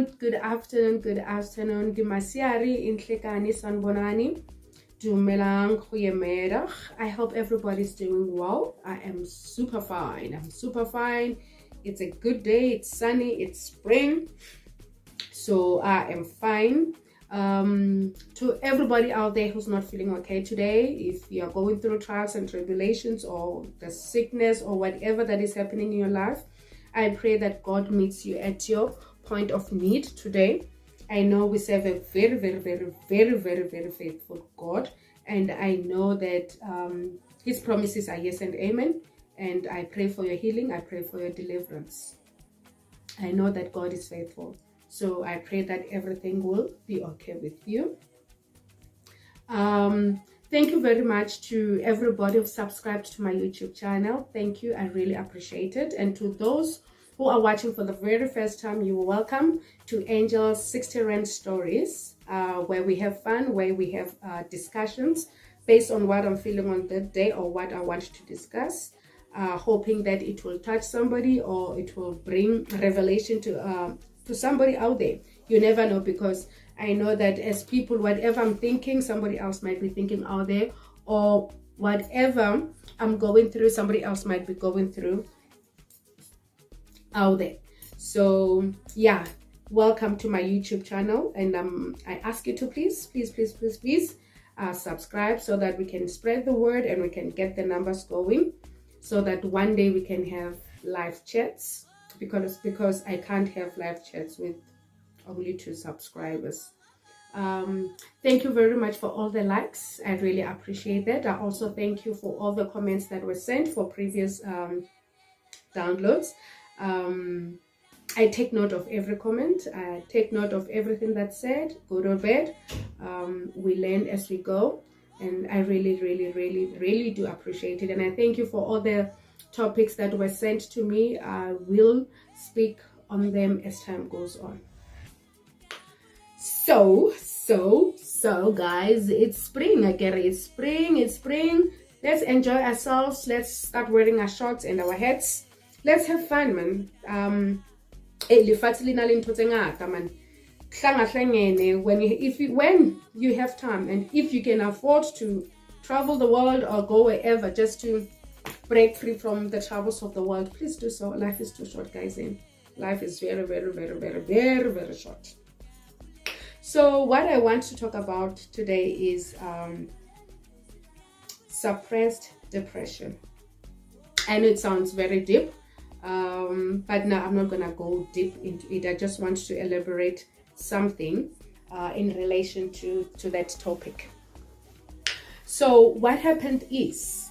good afternoon, good afternoon. Dimasiari inhlekani sanbonani. Dumelang goeiemiddag. I hope everybody's doing well. I am super fine. I'm super fine. It's a good day. It's sunny. It's spring. So I am fine. To everybody out there who's not feeling okay today, if you're going through trials and tribulations or the sickness or whatever that is happening in your life, I pray that God meets you at your point of need today. I know we serve a very, very, very, very, very, very faithful God, and I know that His promises are yes and amen. And I pray for your healing. I pray for your deliverance. I know that God is faithful. So I pray that everything will be okay with you. Thank you very much to everybody who subscribed to my YouTube channel. Thank you. I really appreciate it. And to those who are watching for the very first time, you are welcome to Angel's 60 Rand Stories, where we have fun, where we have discussions based on what I'm feeling on that day or what I want to discuss. Hoping that it will touch somebody or it will bring revelation to somebody out there. You never know, because I know that as people, whatever I'm thinking, somebody else might be thinking out there, or whatever I'm going through, somebody else might be going through out there. So yeah, welcome to my YouTube channel, and I ask you to please subscribe so that we can spread the word and we can get the numbers going, so that one day we can have live chats, because I can't have live chats with only 2 subscribers. Thank you very much for all the likes. I really appreciate that. I also thank you for all the comments that were sent for previous downloads. I take note of every comment. I take note of everything that's said, good or bad. We learn as we go, and I really, really, really, really do appreciate it. And I thank you for all the topics that were sent to me. I will speak on them as time goes on. So guys, it's spring again. It's spring. Let's enjoy ourselves. Let's start wearing our shorts and our hats. Let's have fun, man. When you have time, and if you can afford to travel the world or go wherever just to break free from the troubles of the world, please do so. Life is too short, guys, and life is very, very, very, very, very, very short. So what I want to talk about today is suppressed depression. I know it sounds very deep, but no, I'm not gonna go deep into it. I just want to elaborate something in relation to that topic. So what happened is,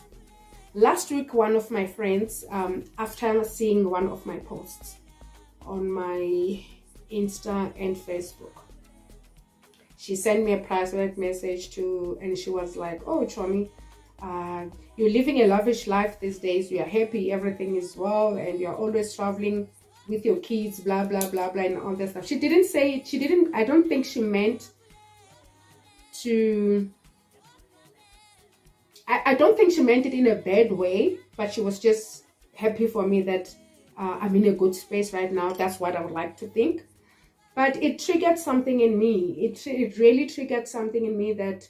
last week, one of my friends, after seeing one of my posts on my Insta and Facebook, she sent me a private message and she was like, "Oh, Chomi, you're living a lavish life these days. You are happy, everything is well, and you're always traveling with your kids, blah, blah, blah, blah," and all that stuff. She didn't say, I don't think she meant to, I don't think she meant it in a bad way, but she was just happy for me that I'm in a good space right now. That's what I would like to think. But it triggered something in me. It really triggered something in me that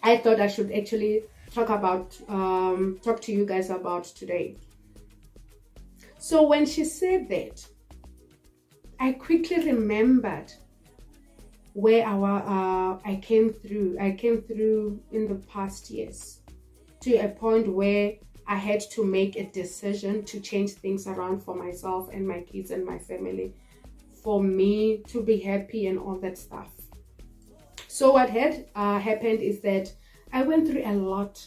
I thought I should actually talk to you guys about today. So when she said that, I quickly remembered where I came through in the past years, to a point where I had to make a decision to change things around for myself and my kids and my family, for me to be happy and all that stuff. So what had happened is that I went through a lot.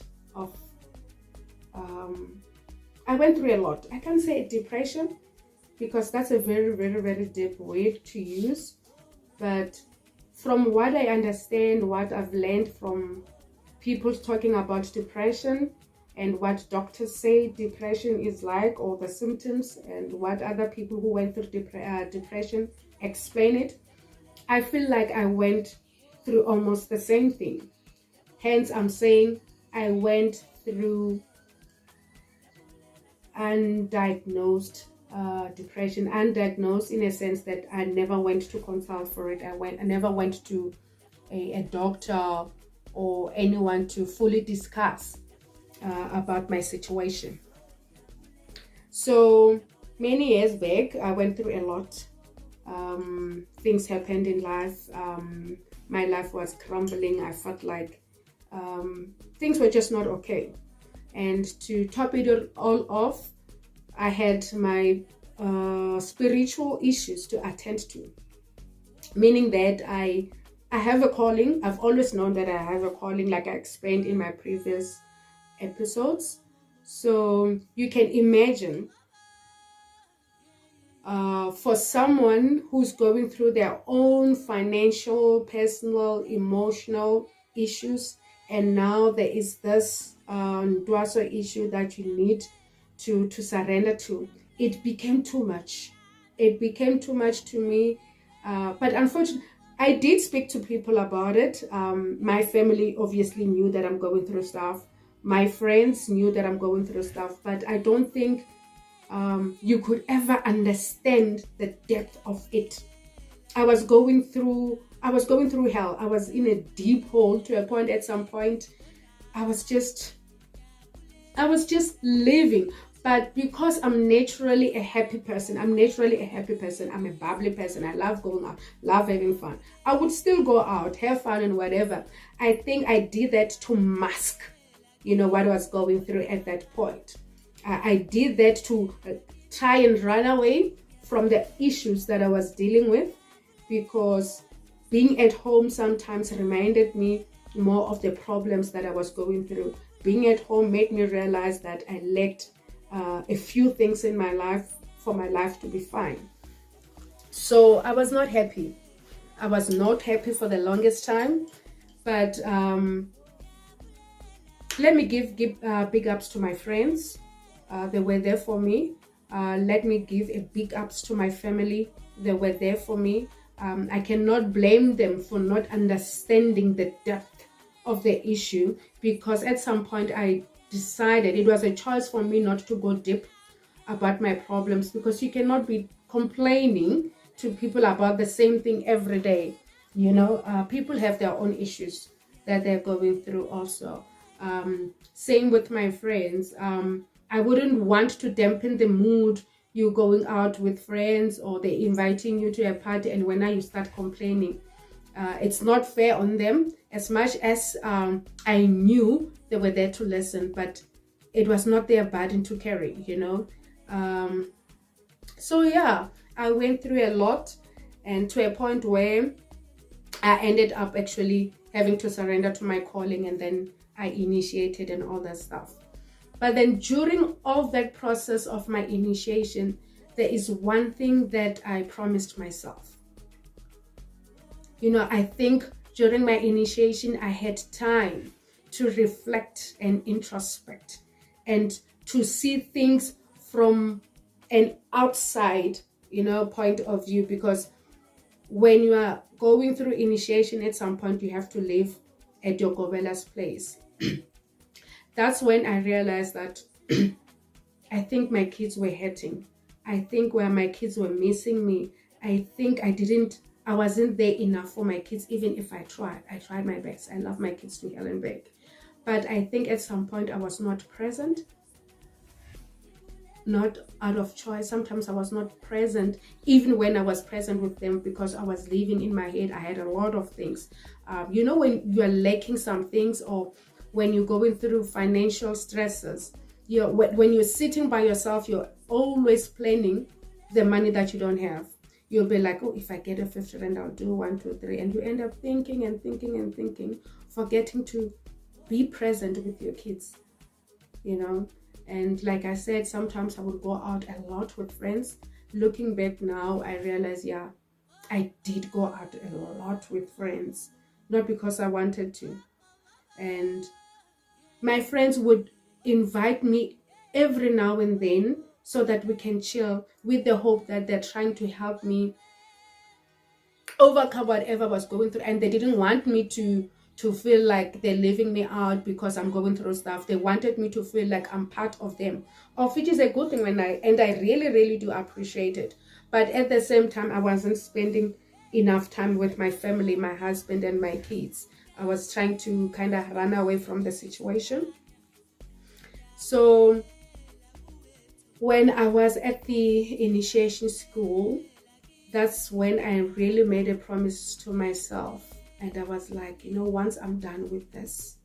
I can't say depression, because that's a very, very, very deep word to use. But from what I understand, what I've learned from people talking about depression, and what doctors say depression is like, or the symptoms, and what other people who went through depression explain it, I feel like I went through almost the same thing. Hence, I'm saying I went through undiagnosed depression, undiagnosed, in a sense that I never went to consult for it. I never went to a doctor or anyone to fully discuss about my situation. So many years back, I went through a lot. Things happened in life. My life was crumbling. I felt like things were just not okay. And to top it all off, I had my spiritual issues to attend to, meaning that I have a calling. I've always known that I have a calling, like I explained in my previous episodes. So you can imagine, for someone who's going through their own financial, personal, emotional issues, and now there is this Dwaso issue that you need to surrender to, it became too much. It became too much to me. But unfortunately, I did speak to people about it. My family obviously knew that I'm going through stuff. My friends knew that I'm going through stuff, but I don't think you could ever understand the depth of it. I was going through hell. I was in a deep hole to a point. At some point, I was just living. But because I'm naturally a happy person, I'm a bubbly person, I love going out, love having fun, I would still go out, have fun and whatever. I think I did that to mask, what I was going through at that point. I did that to try and run away from the issues that I was dealing with, because being at home sometimes reminded me more of the problems that I was going through. Being at home made me realize that I lacked a few things in my life for my life to be fine. So I was not happy. I was not happy for the longest time. But let me give big ups to my friends. They were there for me. Let me give a big ups to my family. They were there for me. I cannot blame them for not understanding the depth of the issue, because at some point I decided it was a choice for me not to go deep about my problems, because you cannot be complaining to people about the same thing every day. People have their own issues that they're going through also. Same with my friends. I wouldn't want to dampen the mood. You going out with friends, or they inviting you to a party, and when you start complaining, it's not fair on them. As much as I knew they were there to listen, but it was not their burden to carry, so yeah, I went through a lot, and to a point where I ended up actually having to surrender to my calling, and then I initiated and all that stuff. But then during all that process of my initiation, there is one thing that I promised myself. I think during my initiation, I had time to reflect and introspect, and to see things from an outside, point of view. Because when you are going through initiation, at some point you have to live at your Gobela's place. That's when I realized that I think my kids were hurting. I think where my kids were missing me. I think I wasn't there enough for my kids, even if I tried. I tried my best. I love my kids to hell and back. But I think at some point I was not present. Not out of choice. Sometimes I was not present, even when I was present with them, because I was living in my head. I had a lot of things. When you are lacking some things, or when you're going through financial stresses, when you're sitting by yourself, you're always planning the money that you don't have. You'll be like, oh, if I get a 50 rand, I'll do 1, 2, 3. And you end up thinking and thinking and thinking, forgetting to be present with your kids, And like I said, sometimes I would go out a lot with friends. Looking back now, I realize, yeah, I did go out a lot with friends, not because I wanted to. And my friends would invite me every now and then so that we can chill, with the hope that they're trying to help me overcome whatever I was going through. And they didn't want me to to feel like they're leaving me out because I'm going through stuff. They wanted me to feel like I'm part of them, of which is a good thing and I really, really do appreciate it. But at the same time, I wasn't spending enough time with my family, my husband and my kids. I was trying to kind of run away from the situation. So when I was at the initiation school, that's when I really made a promise to myself. And I was like, you know, once I'm done with this,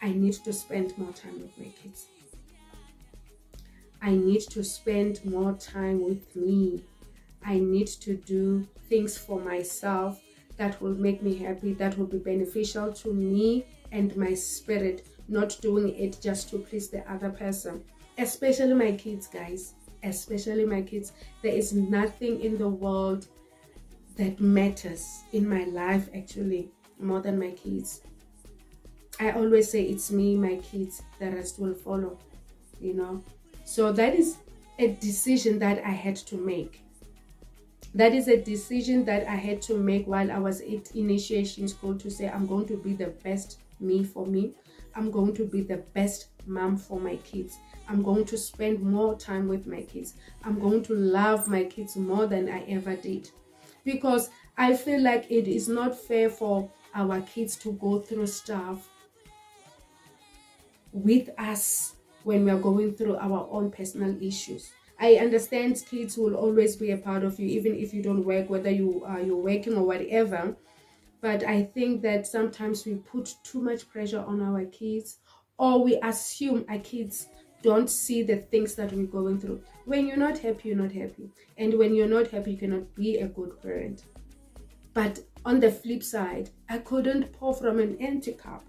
I need to spend more time with my kids. I need to spend more time with me. I need to do things for myself that will make me happy, that will be beneficial to me and my spirit, not doing it just to please the other person. Especially my kids, guys. Especially my kids. There is nothing in the world that matters in my life, actually, more than my kids. I always say it's me, my kids, the rest will follow, you know. So that is a decision that I had to make. That is a decision that I had to make while I was at initiation school, to say I'm going to be the best me for me. I'm going to be the best mom for my kids. I'm going to spend more time with my kids. I'm going to love my kids more than I ever did. Because I feel like it is not fair for our kids to go through stuff with us when we are going through our own personal issues. I understand kids will always be a part of you, even if you don't work, whether you're working or whatever. But I think that sometimes we put too much pressure on our kids, or we assume our kids don't see the things that we're going through. When you're not happy, you're not happy. And when you're not happy, you cannot be a good parent. But on the flip side, I couldn't pour from an empty cup.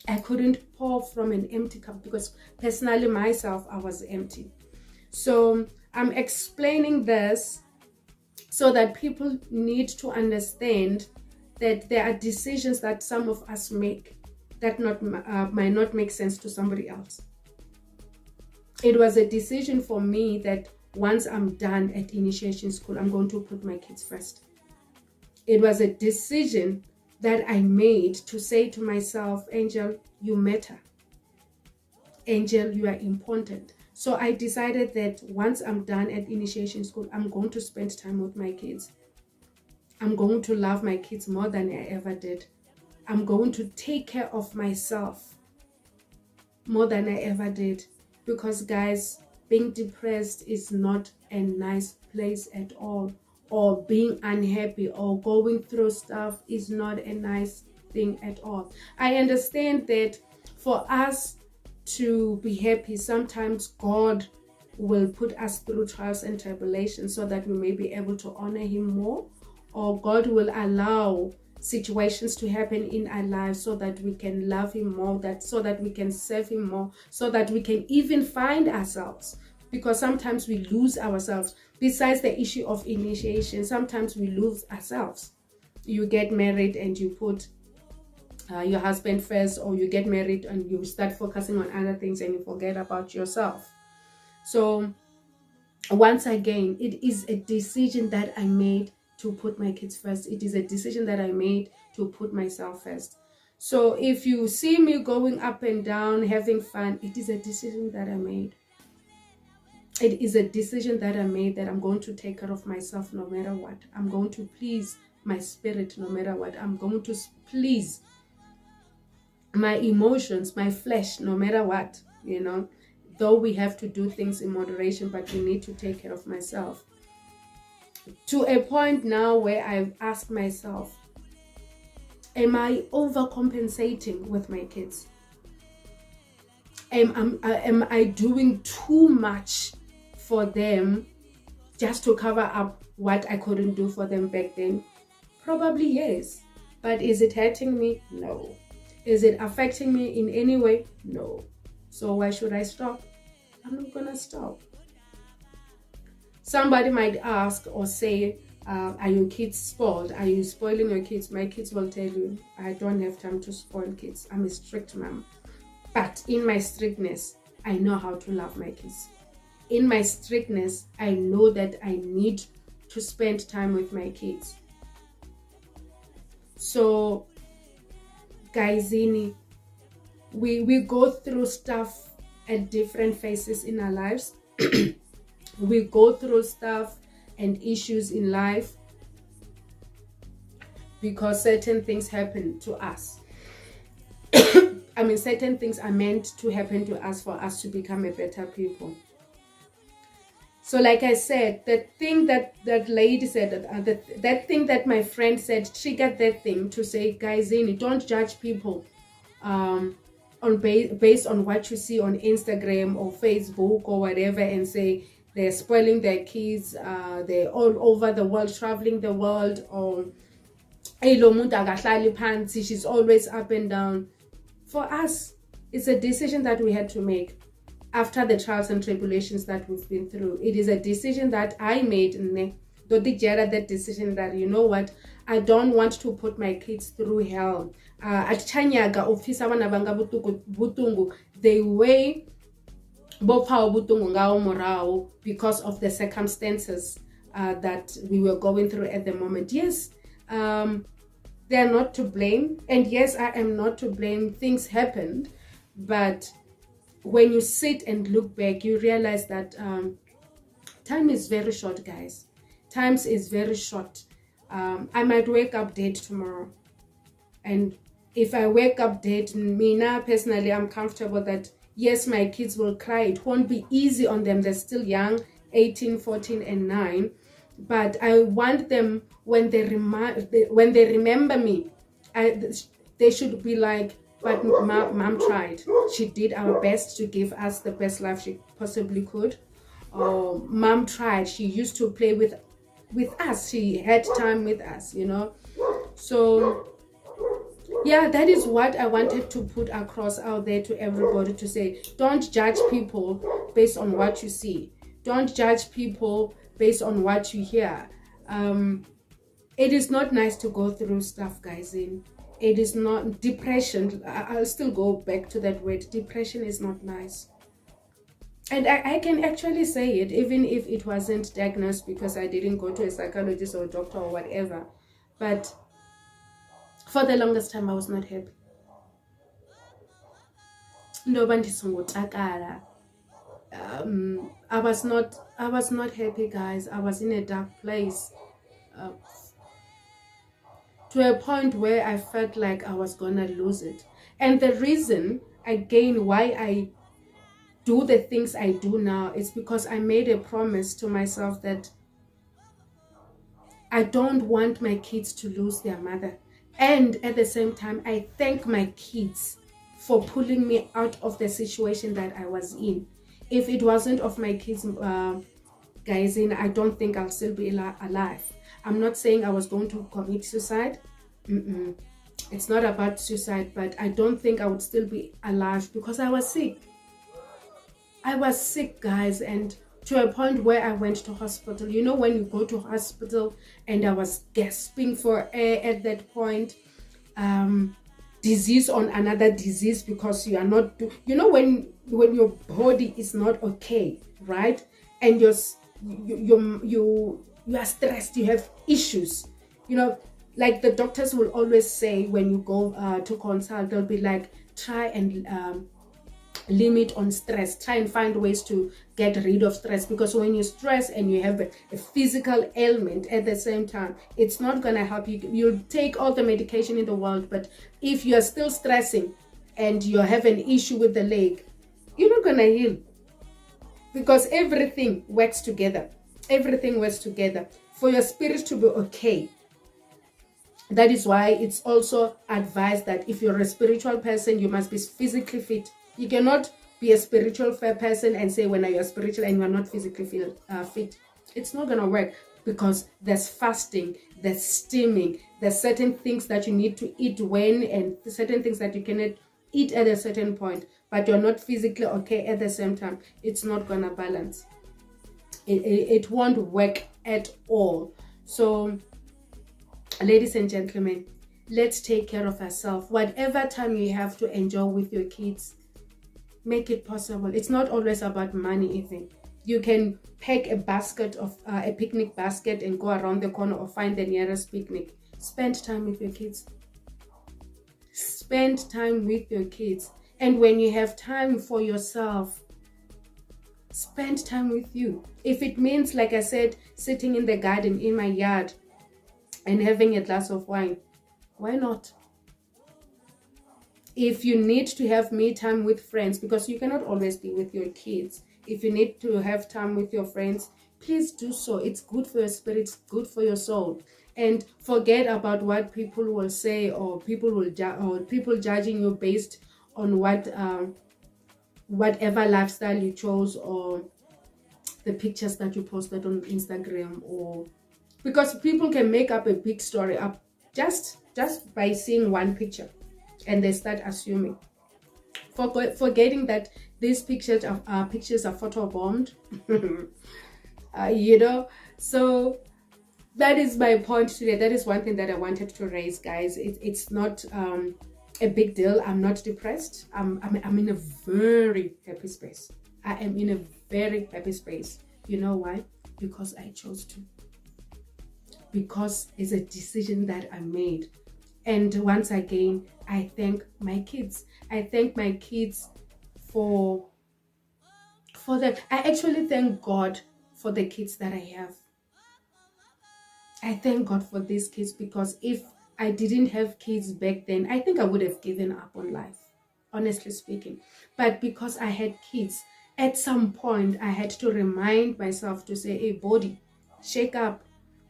I couldn't pour from an empty cup because personally myself, I was empty. So I'm explaining this so that people need to understand that there are decisions that some of us make that might not make sense to somebody else. It was a decision for me that once I'm done at initiation school, I'm going to put my kids first. It was a decision that I made to say to myself, Angel, you matter. Angel, you are important. So I decided that once I'm done at initiation school, I'm going to spend time with my kids. I'm going to love my kids more than I ever did. I'm going to take care of myself more than I ever did. Because guys, being depressed is not a nice place at all. Or being unhappy or going through stuff is not a nice thing at all. I understand that for us to be happy, sometimes God will put us through trials and tribulations so that we may be able to honor Him more, or God will allow situations to happen in our lives so that we can love Him more, so that we can serve Him more, so that we can even find ourselves. Because sometimes we lose ourselves. Besides the issue of initiation, sometimes we lose ourselves. You get married and you put your husband first, or you get married and you start focusing on other things and you forget about yourself. So once again, it is a decision that I made to put my kids first. It is a decision that I made to put myself first. So if you see me going up and down, having fun, it is a decision that I made. It is a decision that I made, that I'm going to take care of myself no matter what. I'm going to please my spirit no matter what. I'm going to please my emotions, my flesh, no matter what, you know. Though we have to do things in moderation, but we need to take care of myself. To a point now where I ask myself, am I overcompensating with my kids? Am I doing too much for them just to cover up what I couldn't do for them back then? Probably yes. But is it hurting me? No. Is it affecting me in any way? No. So why should I stop? I'm not gonna stop. Somebody might ask or say, are your kids spoiled? Are you spoiling your kids? My kids will tell you, I don't have time to spoil kids. I'm a strict mom. But in my strictness, I know how to love my kids. In my strictness, I know that I need to spend time with my kids. So guys, we go through stuff at different phases in our lives. We go through stuff and issues in life because certain things happen to us. I mean, certain things are meant to happen to us for us to become a better people. So like I said, the thing that lady said, that thing that my friend said, triggered that thing to say, guys, don't judge people based on what you see on Instagram or Facebook or whatever, and say they're spoiling their kids, they're all over the world, traveling the world, or she's always up and down. For us, it's a decision that we had to make after the trials and tribulations that we've been through. It is a decision that I made, that decision that, you know what, I don't want to put my kids through hell. They way because of the circumstances that we were going through at the moment. Yes, they are not to blame, and yes, I am not to blame. Things happened, but when you sit and look back, you realize that time is very short, guys. Time is very short. I might wake up dead tomorrow, and if I wake up dead, Mina personally, I'm comfortable that yes, my kids will cry. It won't be easy on them. They're still young, 18, 14, and 9. But I want them, when they remember me, they should be like, but mom tried. She did our best to give us the best life she possibly could. Mom tried. She used to play with us. She had time with us, you know. So yeah, that is what I wanted to put across out there to everybody, to say, don't judge people based on what you see. Don't judge people based on what you hear. It is not nice to go through stuff, guys. It is not depression. I'll still go back to that word. Depression is not nice. And I can actually say it, even if it wasn't diagnosed, because I didn't go to a psychologist or a doctor or whatever. But for the longest time, I was not happy. I was not happy, guys. I was in a dark place, to a point where I felt like I was gonna lose it. And the reason, again, why I do the things I do now is because I made a promise to myself that I don't want my kids to lose their mother. And at the same time, I thank my kids for pulling me out of the situation that I was in. If it wasn't of my kids, guys, I don't think I'll still be alive. I'm not saying I was going to commit suicide. It's not about suicide, but I don't think I would still be alive because I was sick. I was sick, guys, and to a point where I went to hospital. You know, when you go to hospital, and I was gasping for air at that point. Disease on another disease, because you are not, you know, when your body is not okay, right? And you are stressed, you have issues, you know, like the doctors will always say when you go to consult, they'll be like, try and limit on stress, try and find ways to get rid of stress, because when you stress and you have a physical ailment at the same time, it's not gonna help you. You'll take all the medication in the world, but if you're still stressing and you have an issue with the leg, you're not gonna heal, because everything works together. Everything works together for your spirit to be okay. That is why it's also advised that if you're a spiritual person, you must be physically fit. You cannot be a spiritual person and say when you're spiritual and you're not physically fit. It's not going to work, because there's fasting, there's steaming, there's certain things that you need to eat when, and certain things that you cannot eat at a certain point, but you're not physically okay at the same time. It's not going to balance. It won't work at all. So, ladies and gentlemen, let's take care of ourselves. Whatever time you have to enjoy with your kids, make it possible. It's not always about money even. You can pack a basket of a picnic basket and go around the corner or find the nearest picnic. Spend time with your kids. Spend time with your kids. And when you have time for yourself, spend time with you. If it means, like I said, sitting in the garden in my yard and having a glass of wine, why not? If you need to have me time with friends, because you cannot always be with your kids, if you need to have time with your friends, please do so. It's good for your spirit, it's good for your soul. And forget about what people will say, or people judging you based on whatever lifestyle you chose, or the pictures that you posted on Instagram, or because people can make up a big story up just by seeing one picture, and they start assuming, forgetting that these pictures are photobombed. So that is my point today. That is one thing that I wanted to raise, guys. It's not a big deal. I'm not depressed. I'm in a very happy space. I am in a very happy space. You know why? Because I chose to. Because it's a decision that I made. And once again, I thank my kids. I thank my kids for that. I actually thank God for the kids that I have. I thank God for these kids, because if I didn't have kids back then, I think I would have given up on life, honestly speaking. But because I had kids, at some point I had to remind myself to say, hey, body, shake up.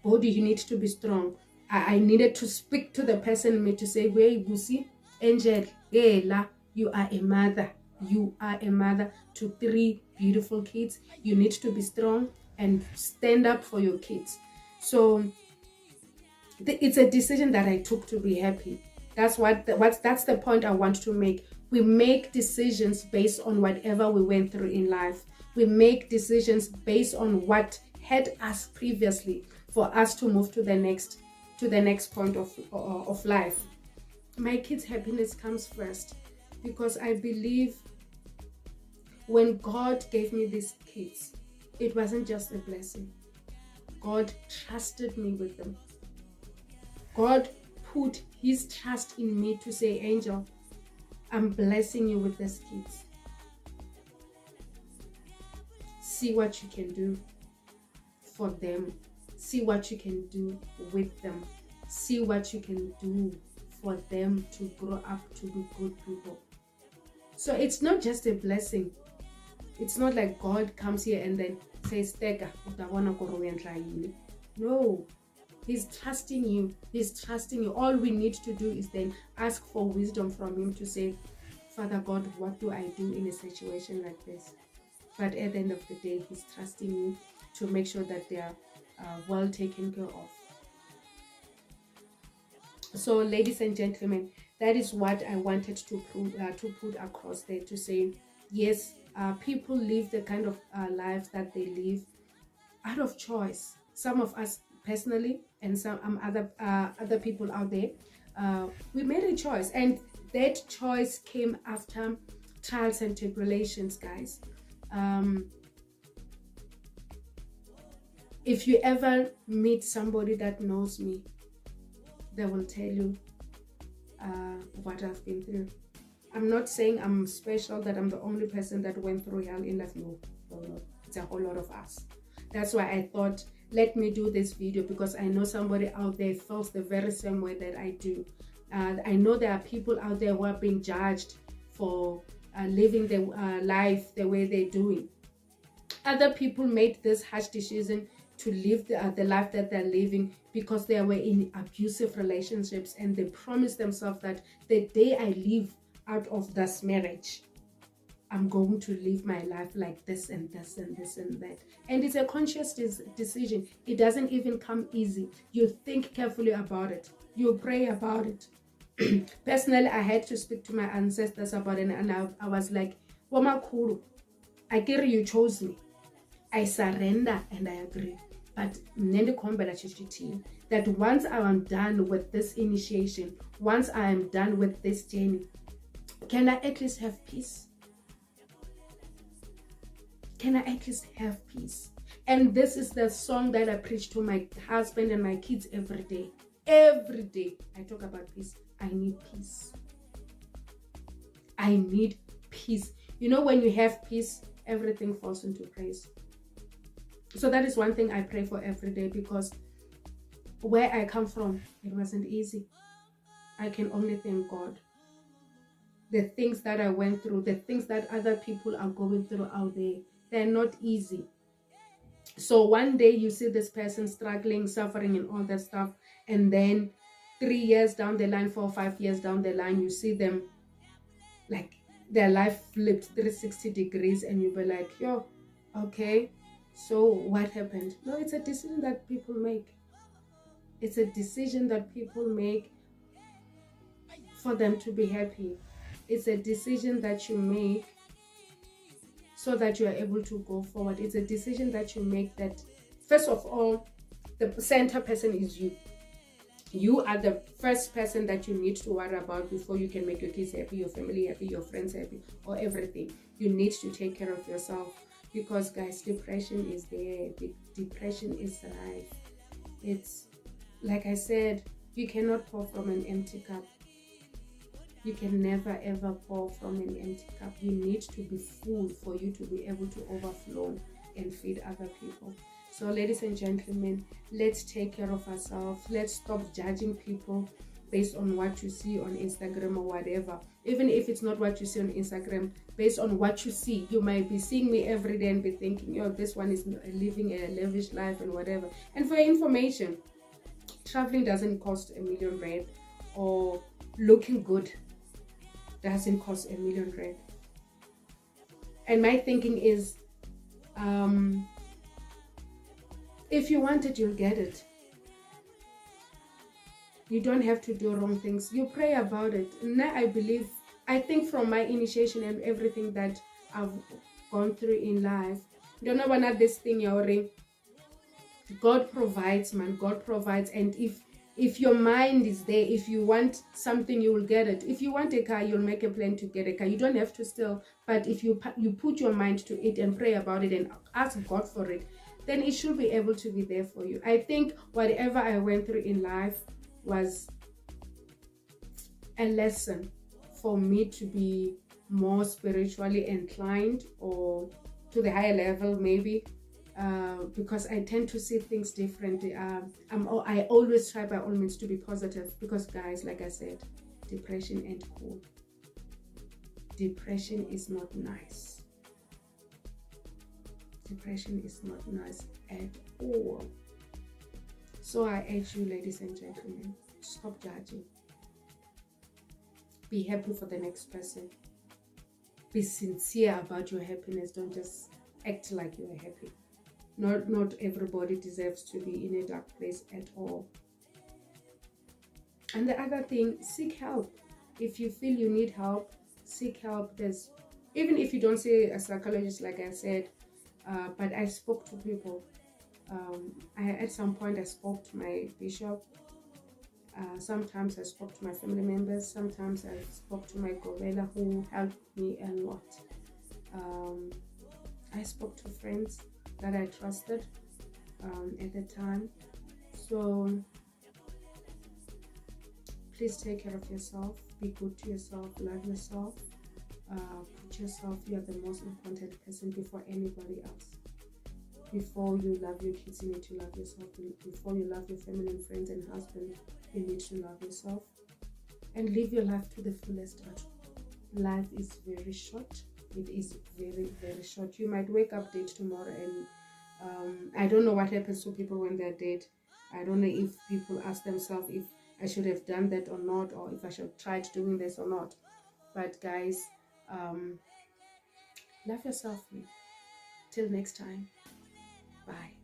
Body, you need to be strong. I needed to speak to the person in me to say, hey, Busi, Angel, Ela, you are a mother. You are a mother to 3 beautiful kids. You need to be strong and stand up for your kids. So it's a decision that I took to be happy. That's the point I want to make. We make decisions based on whatever we went through in life. We make decisions based on what had us previously for us to move to the next point of life. My kids' happiness comes first, because I believe when God gave me these kids, it wasn't just a blessing. God trusted me with them. God put his trust in me to say, Angel, I'm blessing you with these kids. See what you can do for them. See what you can do with them. See what you can do for them to grow up to be good people. So it's not just a blessing. It's not like God comes here and then says, no. He's trusting you. He's trusting you. All we need to do is then ask for wisdom from him to say, Father God, what do I do in a situation like this? But at the end of the day, he's trusting you to make sure that they are well taken care of. So, ladies and gentlemen, that is what I wanted to put across there, to say, yes, people live the kind of lives that they live out of choice. Some of us personally, and some other people out there, we made a choice, and that choice came after trials and tribulations, guys. If you ever meet somebody that knows me, they will tell you what I've been through. I'm not saying I'm special, that I'm the only person that went through hell in life. No. It's a whole lot of us. That's why I thought, let me do this video, because I know somebody out there feels the very same way that I do. I know there are people out there who are being judged for living their life the way they're doing. Other people made this harsh decision to live the life that they're living because they were in abusive relationships, and they promised themselves that the day I leave out of this marriage, I'm going to live my life like this and this and this and that. And it's a conscious decision. It doesn't even come easy. You think carefully about it. You pray about it. Personally, I had to speak to my ancestors about it, and I was like, Wamakuru, I care you chose me. I surrender and I agree. But that once I am done with this initiation, once I am done with this journey, can I at least have peace? Can I at least have peace? And this is the song that I preach to my husband and my kids every day. Every day I talk about peace. I need peace. I need peace. You know, when you have peace, everything falls into place. So that is one thing I pray for every day, because where I come from, it wasn't easy. I can only thank God. The things that I went through, the things that other people are going through out there, they're not easy. So one day you see this person struggling, suffering, and all that stuff, and then 3 years down the line, 4 or 5 years down the line, you see them like their life flipped 360 degrees, and you'll be like, yo, okay, so what happened? No, it's a decision that people make. It's a decision that people make for them to be happy. It's a decision that you make so that you are able to go forward. It's a decision that you make that, first of all, the center person is you. You are the first person that you need to worry about before you can make your kids happy, your family happy, your friends happy, or everything. You need to take care of yourself, because guys, depression is there. Depression is rife. It's like I said, you cannot pour from an empty cup. You can never ever pour from an empty cup. You need to be full for you to be able to overflow and feed other people. So ladies and gentlemen, let's take care of ourselves. Let's stop judging people based on what you see on Instagram or whatever. Even if it's not what you see on Instagram, based on what you see. You might be seeing me every day and be thinking, yo, this one is living a lavish life and whatever. And for your information, traveling doesn't cost R1,000,000, or looking good doesn't cost R1,000,000. And my thinking is, if you want it, you'll get it. You don't have to do wrong things. You pray about it. And now I think from my initiation and everything that I've gone through in life, don't know about this thing, Yaori. God provides, man. God provides. And if your mind is there, if you want something, you will get it. If you want a car, you'll make a plan to get a car. You don't have to steal, but if you put your mind to it and pray about it and ask God for it, then it should be able to be there for you. I think whatever I went through in life was a lesson for me to be more spiritually inclined, or to the higher level maybe, because I tend to see things differently. I always try by all means to be positive, because guys, like I said, depression ain't cool. Depression is not nice. Depression is not nice at all. So I urge you, ladies and gentlemen, stop judging. Be happy for the next person. Be sincere about your happiness. Don't just act like you are happy. Not everybody deserves to be in a dark place at all. And the other thing, seek help. If you feel you need help, seek help. Even if you don't see a psychologist, like I said, but I spoke to people. At some point I spoke to my bishop. Sometimes I spoke to my family members. Sometimes I spoke to my governor, who helped me a lot. I spoke to friends that I trusted at the time. So please take care of yourself. Be good to yourself. Love yourself. Put yourself, you are the most important person before anybody else. Before you love your kids, you need to love yourself. Before you love your family and friends and husband, you need to love yourself. And live your life to the fullest. Life is very short. It is very, very short. You might wake up dead tomorrow, and I don't know what happens to people when they're dead. I don't know if people ask themselves if I should have done that or not, or if I should have tried doing this or not. But guys, love yourself. Till next time. Bye.